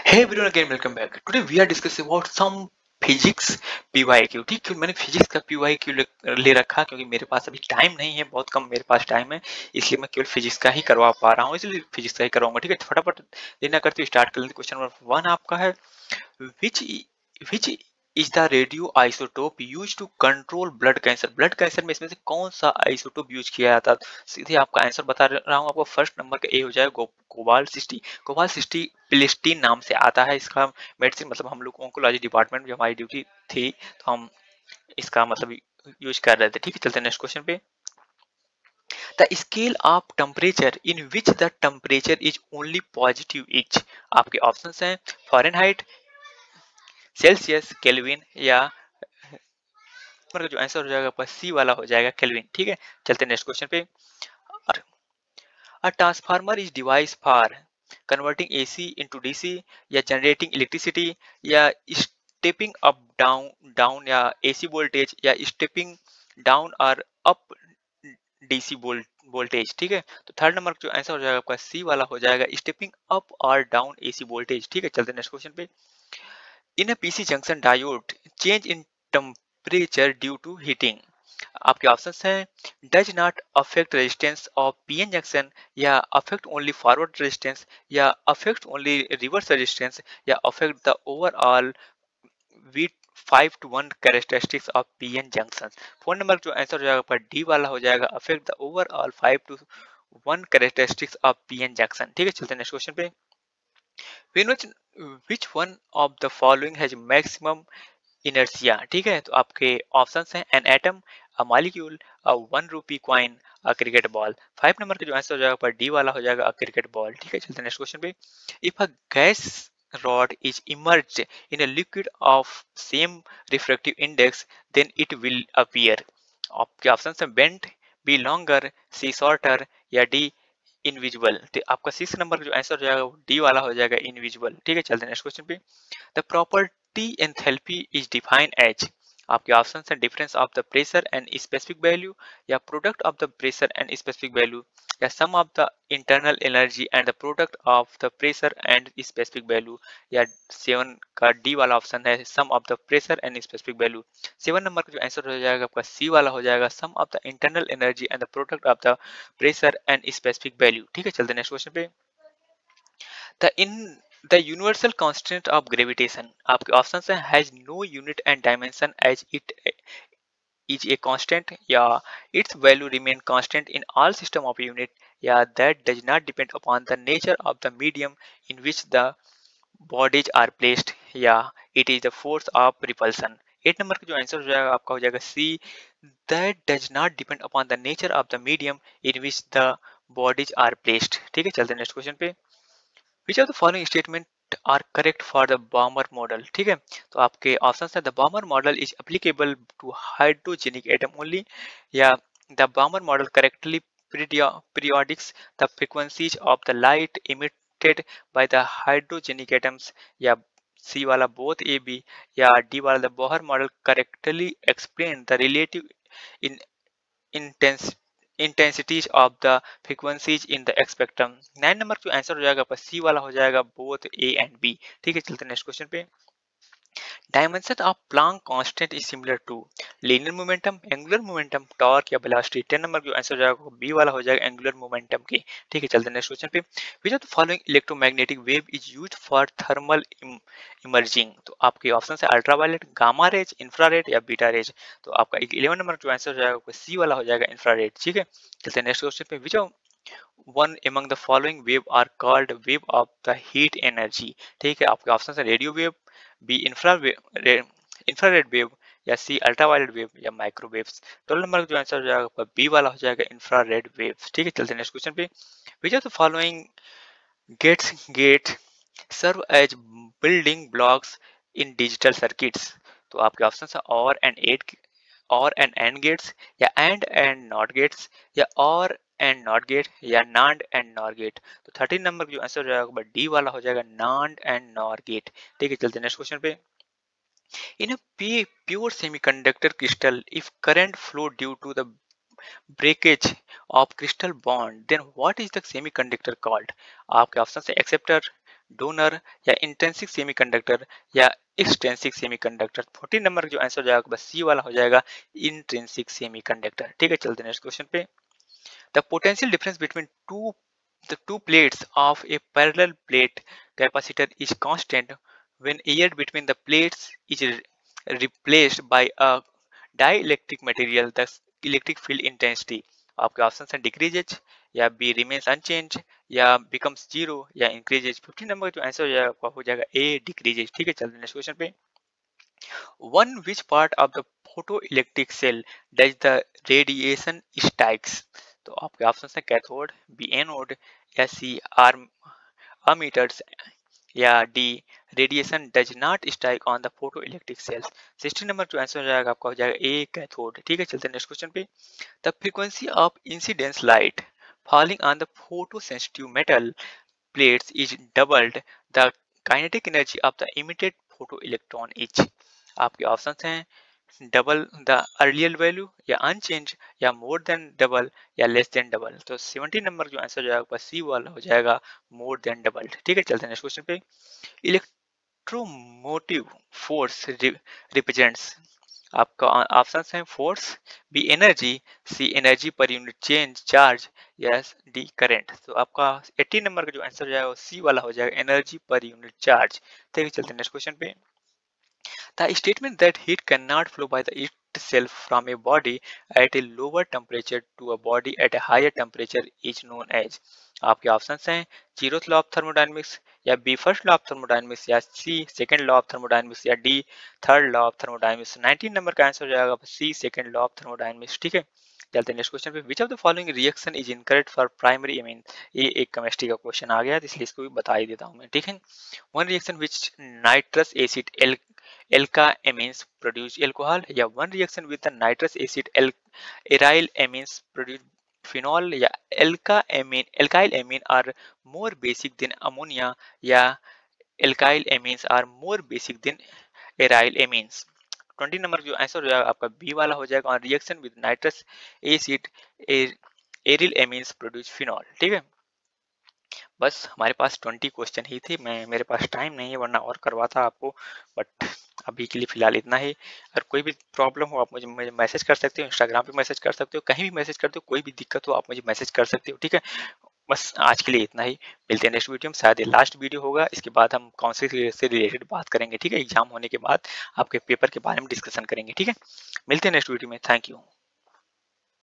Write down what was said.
Hey everyone, again welcome back. Today we are discussing about some physics PYQ। ठीक है, मैंने physics का PYQ ले रखा क्योंकि मेरे पास अभी टाइम नहीं है, बहुत कम मेरे पास टाइम है, इसलिए मैं केवल फिजिक्स का ही करवा पा रहा हूँ, इसलिए फिजिक्स का ही करवाऊंगा। ठीक है, तो फटाफट देर ना करते हुए स्टार्ट कर लेते। क्वेश्चन नंबर 1 आपका है, which which is the radio isotope used to control blood cancer। Blood cancer में इसमें से कौन सा आइसोटोप यूज किया जाता है? सीधे आपका आंसर बता रहा हूँ आपको। फर्स्ट नंबर का ए हो जाएगा कोबाल्ट 60। कोबाल्ट 60 प्लेस्टीन नाम से आता है इसका मेडिसिन, मतलब हम लोग ओंकोलॉजी डिपार्टमेंट में हमारी ड्यूटी थी तो हम इसका मतलब यूज कर रहे थे। ठीक है, चलते नेक्स्ट क्वेश्चन पे। The scale of temperature in which the temperature is only positive etch. आपके ऑप्शंस हैं फ़ारेनहाइट, सेल्सियस, केल्विन या मतलब जो आंसर हो जाएगा आपका सी वाला हो जाएगा केल्विन। ठीक है, चलते नेक्स्ट क्वेश्चन पे। A transformer is device for converting AC into DC या जनरेटिंग इलेक्ट्रिसिटी या स्टेपिंग अप डाउन डाउन या एसी वोल्टेज या स्टेपिंग डाउन और अप डीसी वोल्टेज। ठीक है, तो थर्ड नंबर जो आंसर हो जाएगा आपका सी वाला हो जाएगा स्टेपिंग अप और डाउन एसी वोल्टेज। ठीक है, चलते नेक्स्ट क्वेश्चन पे। In a PC junction diode change in temperature due to heating. आपके ऑप्शंस हैं does not affect resistance of PN junction या अफेक्ट ओनली फॉरवर्ड रेजिस्टेंस या अफेक्ट ओनली रिवर्स रेजिस्टेंस या affect the overall V 5:1 characteristics of PN junction. Phone number जो answer हो जाएगा पर D वाला हो जाएगा affect the overall 5:1 characteristics of PN junction. ठीक है, चलते हैं नेक्स्ट क्वेश्चन पे। When which one of the following has maximum inertia? ठीक है, तो आपके ऑप्शंस हैं an atom, a molecule, a 1 rupee coin, a cricket ball. 5 number का जो आंसर हो जाएगा पर डी वाला हो जाएगा अ क्रिकेट बॉल। ठीक है, चलते हैं नेक्स्ट क्वेश्चन पे। If a gas rod is immersed in a liquid of same refractive index then it will appear. आपके ऑप्शंस हैं bent, B longer, C shorter या डी इनविजिबल। तो आपका 6 नंबर का जो आंसर हो जाएगा वो डी वाला हो जाएगा इनविजिबल। ठीक है, चलते हैं नेक्स्ट क्वेश्चन पे। The property enthalpy is defined as. आपके ऑप्शन है difference of the pressure and specific value या product of the pressure and specific value या sum of the internal energy and the product of the pressure and specific value या 7 का D वाला option है sum of the pressure and specific value. 7 number का जो answer हो जाएगा आपका सी वाला हो जाएगा sum of the internal energy and the product of the pressure and specific value. ठीक है, चलते नेक्स्ट क्वेश्चन पे। The universal constant of gravitation, आपके ऑप्शंस हैं has no unit and dimension as it is a constant या its value remain constant in all system of unit या that does not depend upon the nature of the medium in which the bodies are placed या it is the force of repulsion। 8 number का जो answer हो जाएगा आपका हो जाएगा सी that does not depend upon the nature of the medium in which the bodies are placed। ठीक है, चलते हैं नेक्स्ट क्वेश्चन पे। Which of the following statement are correct for the Bohr model? ठीक है, तो आपके ऑप्शन है the Bohr model is applicable to hydrogenic atom only या the Bohr model correctly periodics the frequencies of the light emitted by the hydrogenic atoms या सी वाला both A B या D वाला the Bohr model correctly explain the relative in intense intensities of the frequencies in the spectrum। 9 number जो answer हो जाएगा आपका सी वाला हो जाएगा बोथ ए एंड बी। ठीक है, चलते हैं नेक्स्ट क्वेश्चन पे। Dimension of Planck constant is similar to linear momentum, angular momentum, torque या वेलोसिटी। 10 नंबर जो आंसर हो जाएगा बी वाला हो जाएगा एंगुलर मोमेंटम की। ठीक है, चलते हैं नेक्स्ट क्वेश्चन पे। Which of the following electromagnetic wave is used for thermal emerging? तो आपके ऑप्शन है अल्ट्रावायलेट, गामा रेज, इंफ्रारेड या बीटा रेज। तो आपका 11 नंबर जो आंसर हो जाएगा सी वाला हो जाएगा इंफ्रारेड। ठीक है, चलते हैं नेक्स्ट क्वेश्चन पे। विच one among the following wave are called wave of the heat energy? ठीक है, आपके ऑप्शन है radio wave, B infrared wave या सी अल्ट्रावायलेट वेव या माइक्रोवेव्स। 12 नंबर का जो आंसर हो जाएगा बी वाला हो जाएगा इंफ्रारेड वेव्स। ठीक है, चलते हैं नेक्स्ट क्वेश्चन पे। Which of the following gate serve as building blocks in digital circuits? तो आपके ऑप्शन है और एंड गेट्स या एंड नॉट गेट्स या और एंड नॉट गेट या नॉट एंड नॉर गेट। तो 13 नंबर का जो आंसर हो जाएगा डी वाला हो जाएगा नॉट एंड नॉर गेट। ठीक है, चलते हैं नेक्स्ट क्वेश्चन पे। In a pure semiconductor crystal if current flow due to the breakage of crystal bond then what is the semiconductor called? आपके ऑप्शन है एक्सेप्टर, डोनर या इंट्रिंसिक सेमीकंडक्टर या extrinsic semiconductor. 14 number का जो answer हो जाएगा बस सी वाला हो जाएगा, इंट्रिंसिक सेमीकंडक्टर। ठीक है, चलते हैं नेक्स्ट क्वेश्चन पे। The potential difference between the two plates of a parallel plate capacitor is constant when air between the plates is replaced by a dielectric material. The electric field intensity, आपके option है decreases या B remains unchange या becomes zero या increases. 15 number का जो answer हो जाएगा आपका हो जाएगा ए डिक्रीजेज। ठीक है, चलते हैं नेक्स्ट क्वेश्चन पे। One which part of the photoelectric cell does the radiation strikes? तो आपके ऑप्शन है कैथोड, बी एनोड या सी आर अमीटर्स या D radiation does not strike on the photo electric sales. 16 number जो answer हो जाएगा आपका हो जाएगा ए कैथोड। ठीक है, चलते हैं नेक्स्ट क्वेश्चन पे। The frequency of incidence light falling on the photosensitive metal plates is doubled. The kinetic energy of the emitted photoelectron is। आपके ऑप्शंस हैं डबल द अर्लियर वैल्यू या अनचेंज या मोर देन डबल या less than double. तो 17 number जो answer हो जाएगा सी वाला हो जाएगा मोर देन डबल। ठीक है, चलते हैं नेक्स्ट क्वेश्चन पे। इलेक्ट्रोमोटिव फोर्स रिप्रेजेंट्स, आपका ऑप्शन है force, B energy, C energy per unit change charge या डी करंट। तो आपका 18 नंबर का जो आंसर हो जाएगा सी वाला हो जाएगा एनर्जी पर यूनिट चार्ज। ठीक है, चलते हैं नेक्स्ट क्वेश्चन पे। The statement that heat cannot flow by the itself from a body at a lower temperature to a body at a higher temperature is known as। आपके options हैं zeroth law of thermodynamics या B first law of thermodynamics या C second law of thermodynamics या D third law of thermodynamics. 19 number का answer हो जाएगा C second law of thermodynamics. ठीक है, चलते हैं नेक्स्ट क्वेश्चन पे। Which of the following reaction is incorrect for primary amine. ये एक केमिस्ट्री का क्वेश्चन आ गया, इसलिए इसको भी बता ही देता हूँ मैं। ठीक है, one reaction which nitrous acid Alka amines produce alcohol, या one reaction with the nitrous acid aryl amines produce phenol, या alkyl amine are more basic than ammonia, या alkyl amines are more basic than aryl amines। 20 number जो answer हो जाएगा आपका B वाला हो जाएगा, reaction with nitrous acid aryl amines produce phenol. ठीक है, बस हमारे पास 20 क्वेश्चन ही थे। मेरे पास टाइम नहीं है वरना और करवाता आपको, बट अभी के लिए फिलहाल इतना ही। अगर कोई भी प्रॉब्लम हो आप मुझे मैसेज कर सकते हो, इंस्टाग्राम पे मैसेज कर सकते हो, कहीं भी मैसेज करते हो, कोई भी दिक्कत हो आप मुझे मैसेज कर सकते हो। ठीक है, बस आज के लिए इतना ही। मिलते हैं नेक्स्ट वीडियो में, शायद ये लास्ट वीडियो होगा। इसके बाद हम काउंसलिंग से रिलेटेड बात करेंगे। ठीक है, एग्जाम होने के बाद आपके पेपर के बारे में डिस्कशन करेंगे। ठीक है, मिलते हैं नेक्स्ट वीडियो में। Thank you.